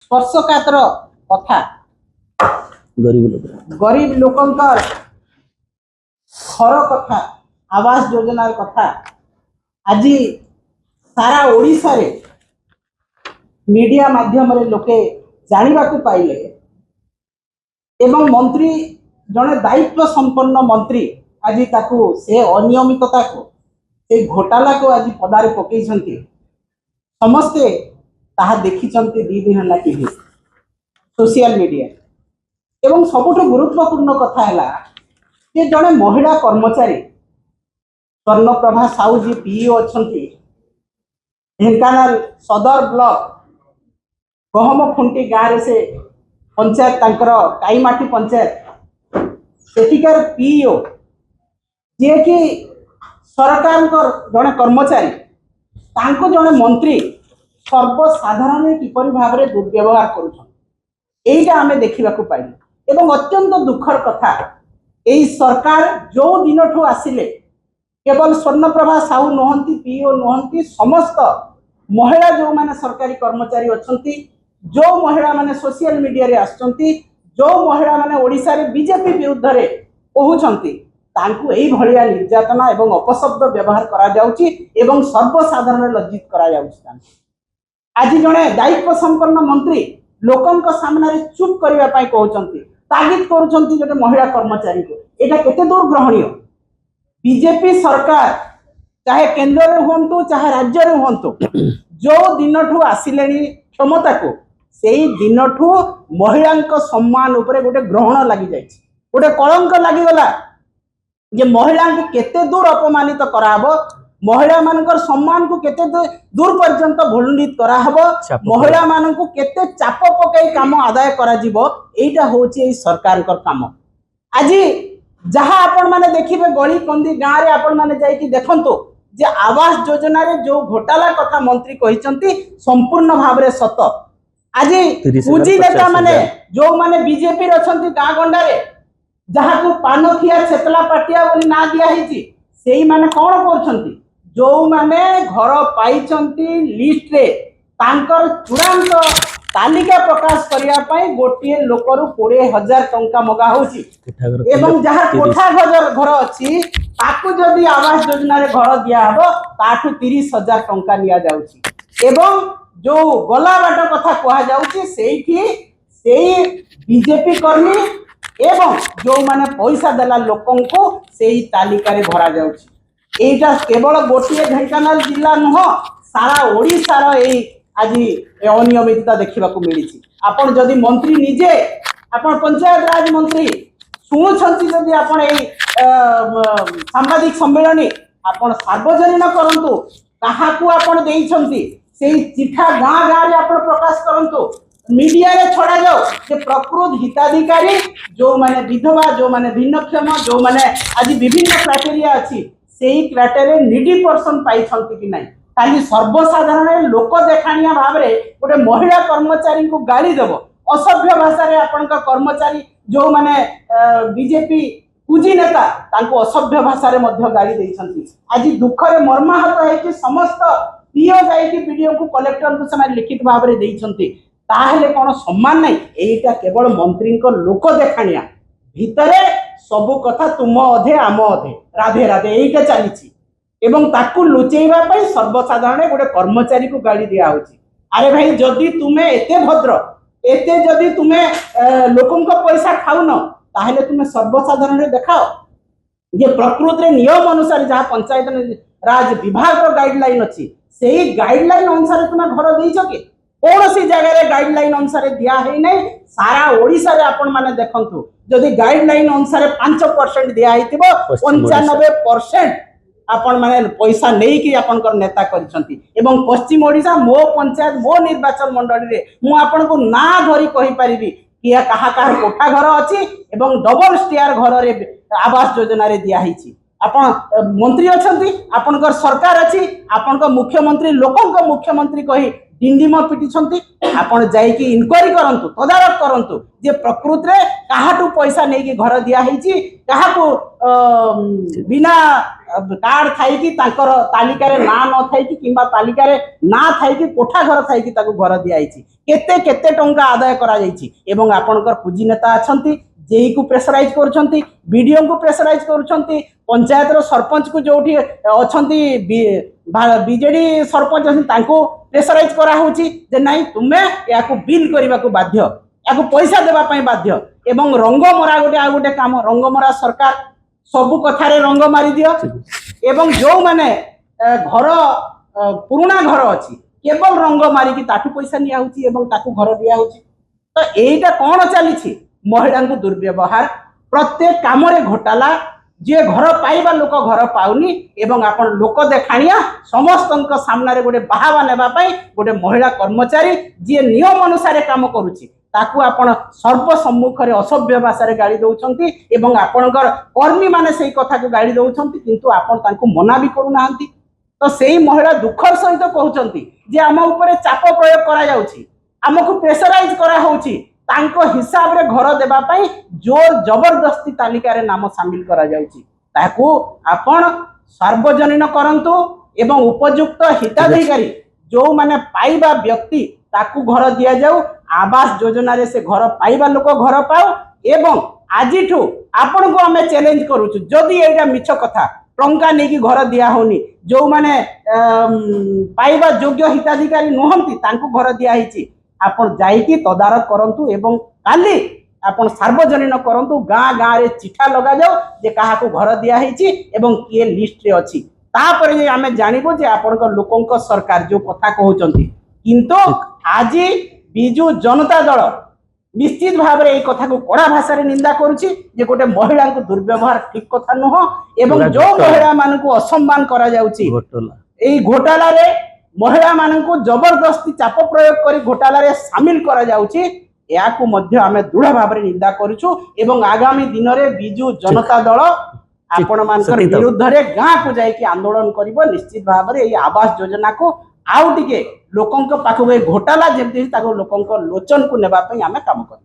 स्पर्शकातर कथा गरीब लोकंकर घर कथा आवास योजनार कथा आज सारा ओडिशा रे मीडिया माध्यम रे लोके जानिबा को पाइले एवं मंत्री जने दायित्व संपन्न मंत्री आज ताकू से अनियमितता को से घोटाला को आज पदारे पकई समस्ते ताहा देखी दी दिन है टीवी सोशल मीडिया एवं सबुठ गुरुत्वपूर्ण कथा है कि जड़े महिला कर्मचारी स्वर्णप्रभा साहू जी पीओ अच्छा ढेंकानाल सदर ब्लॉक गहमखुंटी गाँव से पंचायत तांकर काईमाटी पंचायत सेठिकार पीओ जे कि सरकार जड़े कर्मचारी तांको जड़े मंत्री सर्वसाधारण किपरि भाव में दुर्व्यवहार करुछन आमे देखा पाइलु एवं अत्यंत दुखर कथा यही सरकार जो दिन ठू आसिले केवल स्वर्णप्रभा साहू नुहंती पीओ नुहंती समस्त महिला जो माने सरकारी कर्मचारी अछंती जो महिला माने सोशल मीडिया रे आछंती जो महिला माने ओडिसा रे बीजेपी विरुद्ध रे कहउछंती तांकु एई भलिया निर्यातना एवं अपशब्द व्यवहार करा जाउची एवं सर्वसाधारण लज्जित करा जाउची। आज जड़े दायित्व संपन्न मंत्री लोकंक सामने चुप करने कहते तागिद कर महिला कर्मचारी को यहाँ केते दूर ग्रहणीय बीजेपी सरकार चाहे केंद्र में हूँ चाहे राज्य में हूँ जो दिन ठू आसिले क्षमता को से दिन ठू महिला सम्मान उपरे गोटे ग्रहण लगी गोटे कलंक लगिगला जे महिला को केते दूर अपमानित कराबो महिला मानकर सम्मान को केते दूर पर्यंत भुलुंडित कराहबो महिला मान को केते चाप पकई काम आदाय करा जीवो एटा होची ए सरकार कर काम। आज जहां आपण माने देखिबे गली कंदी गाँव रे आपण माने जाई कि देखंतो जे आवास योजना रे जो घोटाला कथा मंत्री कहिसंती संपूर्ण भाव रे सत। आज पूंजी नेता माने जो माने बीजेपी रे अछंती गाँ गंडा रे जहां को पानखिया छेतला पाटिया बोली ना दिया हिची सेही माने कोन करछंती जो माने घर पाइचंती लिस्ट रे तांकर चूड़ांत तालिका प्रकाश करिया पाई गोटे लोकरु 20,000 टंका मगा होची एवं जहां कोठा घर अछि ताकू जदी आवास योजना रे घर दिया हबो ताठू 30,000 टंका निया जाउची एवं जो गला बाट कथा कहा जाउची सेठी सेही बीजेपी कर्मी एवं जो माने पैसा देला लोकन को सेही तालिका रे भरा जाउची। एटा केवल गोटे ढेंकानाल जिला नुह सारा ओडिशार आज अनियमितता देखा मिली। आपण जदि मंत्री निजे आपण पंचायत राज मंत्री शुणुछंती जदि आपण सांबादिक सम्मेलन आपण सार्वजनीन करंतु काहाकू आपण देइछंती सेही चिठा गाँ गाँ रे आपण प्रकाश करंतु मीडिया रे छड़ा जाओ जे प्रकृत हिताधिकारी जो माने विधवा जो माने भिन्नक्षम जो माने आज विभिन्न क्राइटेरिया अछि सेही क्राइटेरिया नीडी पर्सन पाइछंती कि नाही खाली सर्वसाधारण लोक देखाणिया भाव रे गोटे महिला कर्मचारी को गाली देबो असभ्य भाषा रे आपनका कर्मचारी जो माने बीजेपी पूजी नेता तांको असभ्य भाषा रे मध्य गाली देइछंती। आज दुख रे मर्माहत है कि समस्त पीओ जाई कि वीडियो को कलेक्टर को समय लिखित भाव रे देइछंती ताहेले कोन सम्मान नहीं एटा केवल मंत्री को लोक देखाणिया भितरे सबु कथा तुम अधे आम अधे राधे राधे यहीटा चली एवं ताकू लुचेवा पाई सर्वसाधारण गोटे कर्मचारी को गाड़ी दिया होची। अरे भाई जदि तुम्हें एते भद्र एते जदि तुम्हें लोकन को पैसा खाउन ताहेले तुम्हें सर्वसाधारण देखाओ जे प्रकृत रे नियम अनुसार जहाँ पंचायत राज विभाग रो गाइडलाइन अछि सेही गाइडलाइन अनुसार तुम्हें घर देइछो कि कौन सी जगह गाइडलाइन अनुसार दिया है नहीं सारा ओडिशा रे आपण माने देखंतु जदि गाइडलाइन अनुसार 5% दिया हितिबो 95% आपण माने पैसा नहीं कि आपण कर नेता करिसंती एवं पश्चिम ओडिशा मो पंचायत मो निर्वाचन मंडली रे मु आपण को ना धरी कहि परिबी कि कहा कहा कोठा घर अछि एवं डबल स्टेयर घर रे आवास योजना रे दिया हिची आपण मंत्री अछंती आपण कर सरकार अछि आपण को मुख्यमंत्री लोकन को मुख्यमंत्री कहि डिंडिम पिटी आपण जाइए इनक्वारी करंतु तदारख करंतु जे प्रकृत रे काहाटू पैसा नहीं घर दिया है काहाकू बिना कार्ड थाई कि तांकर तालिका रे ना न थाई कि किंबा तालिका रे ना थाई कि कोठा घर थाई कि ताकू घर दिया है केते केते टंका आदाय करा जायछि एवं आपनकर पूंजी नेता अछंती जेई को प्रेशराइज करूछंती बीडीओ को प्रेशराइज करूछंती पंचायत रो सरपंच को जोठी अछंती बीजेडी सरपंच अछंती तांको प्रेशराइज करा होछि जे नाही तुमे याको बिल करबा को बाध्य याको पैसा देबा पई बाध्य एवं रंग मरा गोटे आ गोटे काम रंग मरा सरकार सबु कथारे रंग मारी दियो एवं जो माने घर पुराना घर अछि केवल रंग मारी कि ताठू पैसा निया होछि एवं ताकू घर दिया होछि तो एटा कोन चली छी महिला को दुर्व्यवहार प्रत्येक काम रे घोटाला जे घर पाइबा लोक घर पाउनी एवं आपण लोक देखाणिया समस्त सामना रे गोटे बाहावा नेबा पई गोटे महिला कर्मचारी जे नियम अनुसार काम करूची ताकू आपण सर्व सम्मुख रे असभ्य भाषा रे गाली दउछंती एवं आपणकर कर्मी माने सेही कथा को गाली दउछंती किंतु आपण तांको मना भी करू नाहंती तो सेही महिला दुखर सहित कहउछंती जे आम ऊपर चाप प्रयोग करा जाउची हमकु प्रेशराइज करा होउची तांको हिसाब रे घर देबा पई जोर जबरदस्ती तालिका रे नाम शामिल करा जाउची ताकू आपण सार्वजनीन करंतु एवं उपयुक्त हिताधिकारी जो माने पाइबा व्यक्ति ताकू घर दिया जाऊ आवास योजना रे से घर पाइबा लोक घर पाओ एवं आजिठू आपण को हमें चैलेंज करूछु जदि एटा मिछ कथा टंका नेकी घर दिया होनी जो माने पाइबा योग्य हिताधिकारी नुहंती तांको घर दिया हिची आपण जाइकी तदारख करंतु एवं काली आपण सार्वजनीन करंतु गाँ गाँ रे चिठा लगा जाओ जे काहा को घर दिया हिची एवं किए लिस्ट रे अछि तापर जे आमे जानिबो जे आपनक लोकंक सरकार जो कथा कहउचंती किंतु आज बिजु जनता दल निश्चित भाव रे ए कथा को कड़ा भाषा रे निंदा करूची जे गोटे महिला को दुर्व्यवहार ठीक कथा नुह एवं जो महिला मान को असम्मान करा जाउची एई घोटाला रे महिला मान को जबरदस्ती चाप प्रयोग करी घोटाला रे शामिल करा जाउची या को मध्य आमे दृढ़ भाव रे निंदा करूछु एवं आगामी दिन रे बिजु जनता दल आपण मानकर विरुद्ध रे गाँ को जाई कि आंदोलन करिवो निश्चित भाव रे ए आवास योजना को आउ टिके लोकंक पाखो घोटाला जेमती ताको लोकंक लोचन को नेबा पई आमे काम करू।